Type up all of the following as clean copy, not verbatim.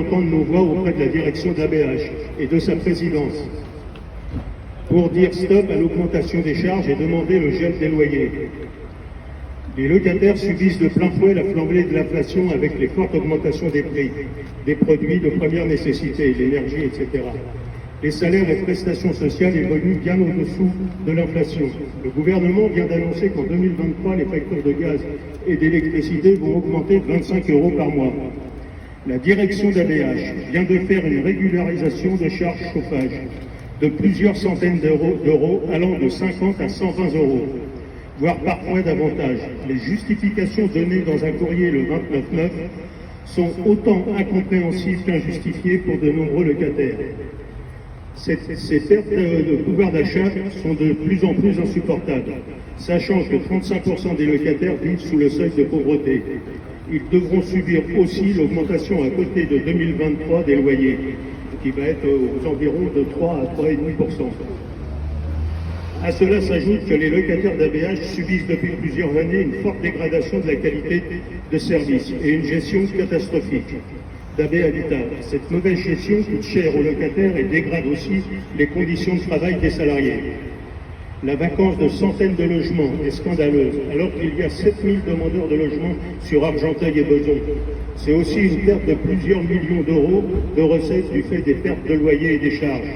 entendre nos voix auprès de la direction de l'ABH et de sa présidence pour dire stop à l'augmentation des charges et demander le gel des loyers. Les locataires subissent de plein fouet la flambée de l'inflation avec les fortes augmentations des prix, des produits de première nécessité, l'énergie, etc. Les salaires et prestations sociales évoluent bien au-dessous de l'inflation. Le gouvernement vient d'annoncer qu'en 2023, les factures de gaz et d'électricité vont augmenter de 25 € par mois. La direction d'ABH vient de faire une régularisation de charges chauffage de plusieurs centaines d'euros allant de 50 à 120 €, voire parfois davantage. Les justifications données dans un courrier le 29/9 sont autant incompréhensibles qu'injustifiées pour de nombreux locataires. Ces pertes de pouvoir d'achat sont de plus en plus insupportables, sachant que 35% des locataires vivent sous le seuil de pauvreté. Ils devront subir aussi l'augmentation à côté de 2023 des loyers, qui va être aux environs de 3 à 3,5%. À cela s'ajoute que les locataires d'ABH subissent depuis plusieurs années une forte dégradation de la qualité de service et une gestion catastrophique d'AB Habitat. Cette mauvaise gestion coûte cher aux locataires et dégrade aussi les conditions de travail des salariés. La vacance de centaines de logements est scandaleuse, alors qu'il y a 7000 demandeurs de logements sur Argenteuil et Beson. C'est aussi une perte de plusieurs millions d'euros de recettes du fait des pertes de loyers et des charges.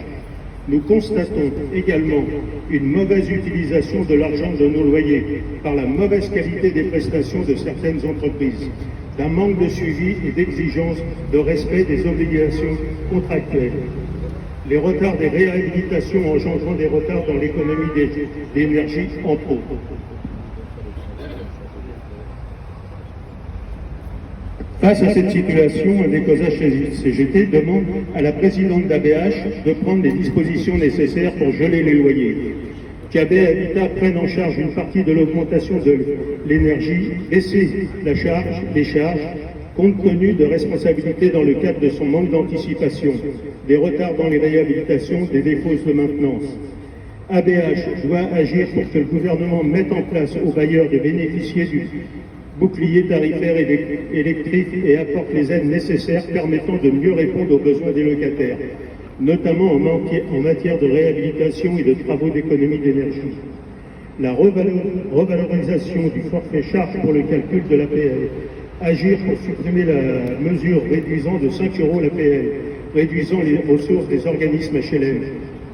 Nous constatons également une mauvaise utilisation de l'argent de nos loyers par la mauvaise qualité des prestations de certaines entreprises, d'un manque de suivi et d'exigence de respect des obligations contractuelles. Les retards des réhabilitations engendrant des retards dans l'économie d'énergie, entre autres. Face à cette situation, Adecosa CGT demande à la présidente d'ABH de prendre les dispositions nécessaires pour geler les loyers. Qu'AB Habitat prenne en charge une partie de l'augmentation de l'énergie, baisser les charges, compte tenu de responsabilités dans le cadre de son manque d'anticipation, des retards dans les réhabilitations, des défauts de maintenance. ABH doit agir pour que le gouvernement mette en place aux bailleurs de bénéficier du bouclier tarifaire électrique et apporte les aides nécessaires permettant de mieux répondre aux besoins des locataires, notamment en matière de réhabilitation et de travaux d'économie d'énergie. La revalorisation du forfait charge pour le calcul de l'APL. Agir pour supprimer la mesure réduisant de 5 € l'APL, réduisant les ressources des organismes HLM.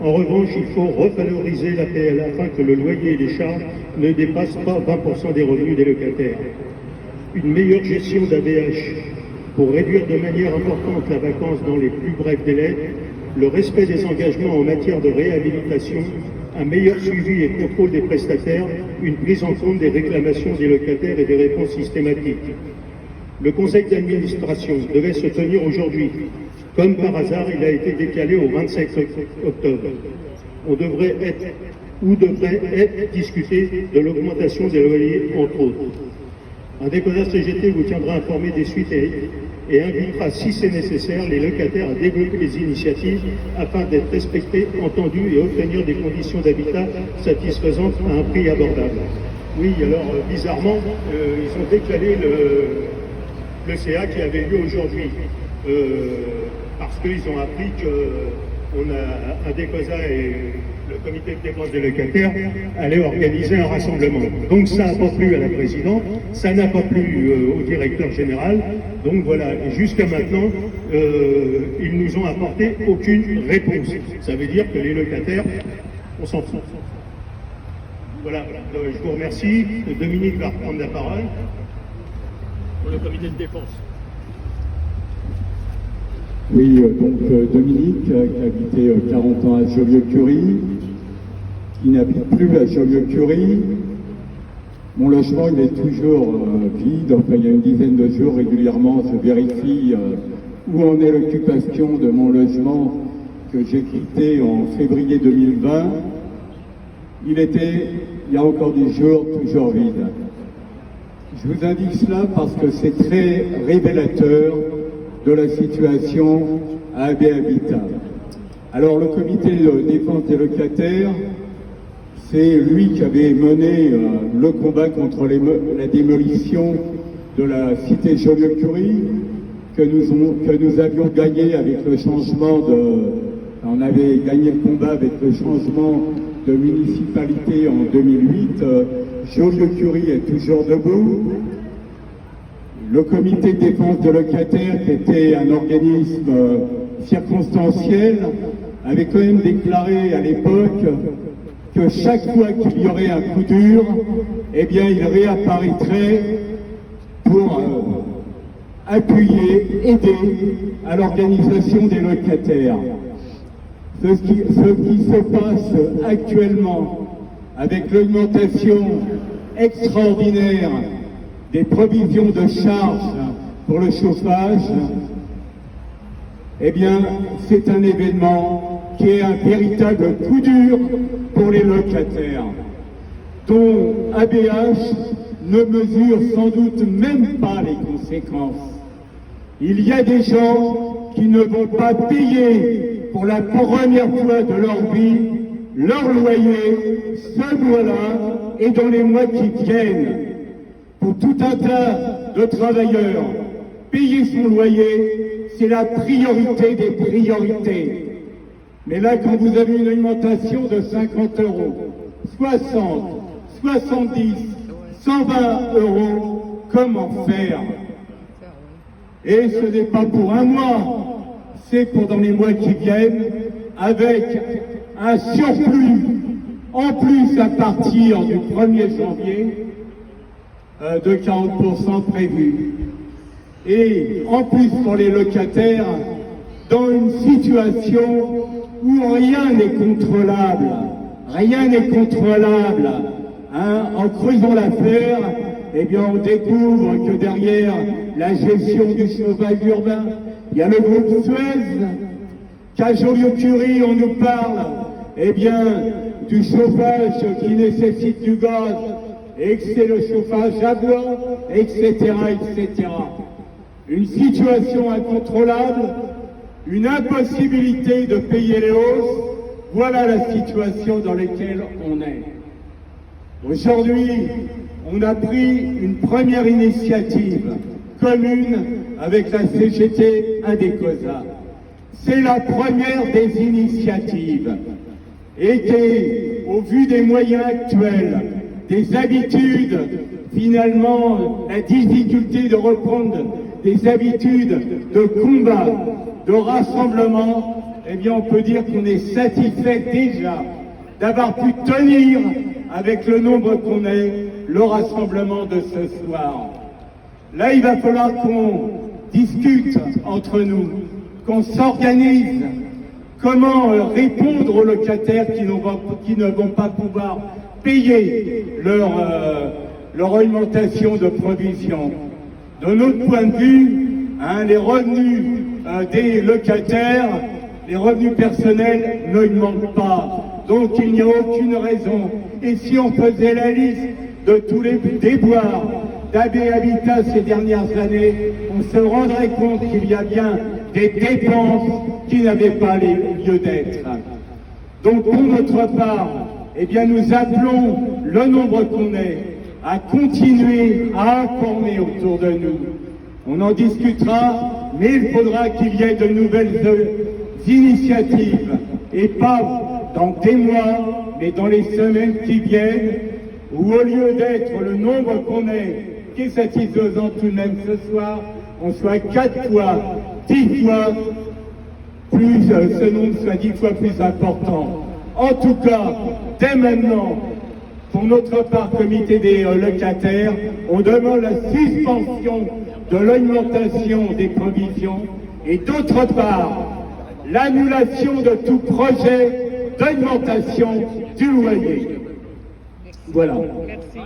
En revanche, il faut revaloriser l'APL afin que le loyer et les charges ne dépassent pas 20% des revenus des locataires. Une meilleure gestion d'ABH pour réduire de manière importante la vacance dans les plus brefs délais, le respect des engagements en matière de réhabilitation, un meilleur suivi et contrôle des prestataires, une prise en compte des réclamations des locataires et des réponses systématiques. Le conseil d'administration devait se tenir aujourd'hui. Comme par hasard, il a été décalé au 27 octobre. On devrait être discuté de l'augmentation des loyers, entre autres. Adecosa CGT vous tiendra informé des suites et invitera, si c'est nécessaire, les locataires à développer les initiatives afin d'être respectés, entendus et obtenir des conditions d'habitat satisfaisantes à un prix abordable. Oui, alors bizarrement, ils ont décalé le CA qui avait lieu aujourd'hui, parce qu'ils ont appris qu'on a Adecosa et le comité de défense des locataires allaient organiser un rassemblement. Donc ça n'a pas plu à la présidente, ça n'a pas plu au directeur général, donc voilà, et jusqu'à maintenant, ils nous ont apporté aucune réponse. Ça veut dire que les locataires, on s'en fout. Voilà, je vous remercie. Dominique va reprendre la parole pour le comité de défense. Oui, donc Dominique, qui a habité 40 ans à Joliot-Curie, qui n'habite plus à Joliot-Curie. Mon logement, il est toujours vide. Enfin, il y a une dizaine de jours, régulièrement, je vérifie où en est l'occupation de mon logement que j'ai quitté en février 2020. Il y a encore des jours, toujours vide. Je vous indique cela parce que c'est très révélateur de la situation à AB Habitat. Alors le comité de défense des locataires, c'est lui qui avait mené le combat contre la démolition de la cité Joliot-Curie, que nous avions gagné avec le changement on avait gagné le combat avec le changement de municipalité en 2008. Joliot-Curie est toujours debout. Le comité de défense de locataires, qui était un organisme circonstanciel, avait quand même déclaré à l'époque que chaque fois qu'il y aurait un coup dur, eh bien, il réapparaîtrait pour appuyer, aider à l'organisation des locataires. Ce qui se passe actuellement avec l'augmentation extraordinaire des provisions de charges pour le chauffage, eh bien, c'est un événement qui est un véritable coup dur pour les locataires, dont ABH ne mesure sans doute même pas les conséquences. Il y a des gens qui ne vont pas payer pour la première fois de leur vie leur loyer ce mois-là et dans les mois qui viennent. Pour tout un tas de travailleurs, payer son loyer, c'est la priorité des priorités. Mais là, quand vous avez une augmentation de 50 €, 60, 70, 120 €, comment faire? Et ce n'est pas pour un mois, c'est pour dans les mois qui viennent, avec un surplus, en plus à partir du 1er janvier, de 40% prévu. Et en plus pour les locataires, dans une situation où rien n'est contrôlable, en creusant l'affaire, eh bien on découvre que derrière la gestion du chauffage urbain, il y a le groupe Suez, qu'à Joliot-Curie on nous parle, eh bien, du chauffage qui nécessite du gaz, et que c'est le chauffage à bois, etc., etc. Une situation incontrôlable, une impossibilité de payer les hausses, voilà la situation dans laquelle on est. Aujourd'hui, on a pris une première initiative commune avec la CGT Adécosa. C'est la première des initiatives et qui, au vu des moyens actuels, des habitudes, finalement, la difficulté de reprendre des habitudes de combat, de rassemblement, eh bien on peut dire qu'on est satisfait déjà d'avoir pu tenir avec le nombre qu'on est le rassemblement de ce soir. Là, il va falloir qu'on discute entre nous, qu'on s'organise, comment répondre aux locataires qui ne vont pas pouvoir payer leur augmentation de provision. De notre point de vue, les revenus des locataires, les revenus personnels n'augmentent pas. Donc il n'y a aucune raison. Et si on faisait la liste de tous les déboires d'AB Habitat ces dernières années, on se rendrait compte qu'il y a bien des dépenses qui n'avaient pas lieu d'être. Donc pour notre part, eh bien nous appelons le nombre qu'on est à continuer à informer autour de nous. On en discutera, mais il faudra qu'il y ait de nouvelles initiatives, et pas dans des mois, mais dans les semaines qui viennent, où au lieu d'être le nombre qu'on est, qui est satisfaisant tout de même ce soir, on soit 4 fois, 10 fois plus, ce nombre soit 10 fois plus important. En tout cas, dès maintenant, pour notre part, comité des locataires, on demande la suspension de l'augmentation des provisions et d'autre part, l'annulation de tout projet d'augmentation du loyer. Voilà. Merci.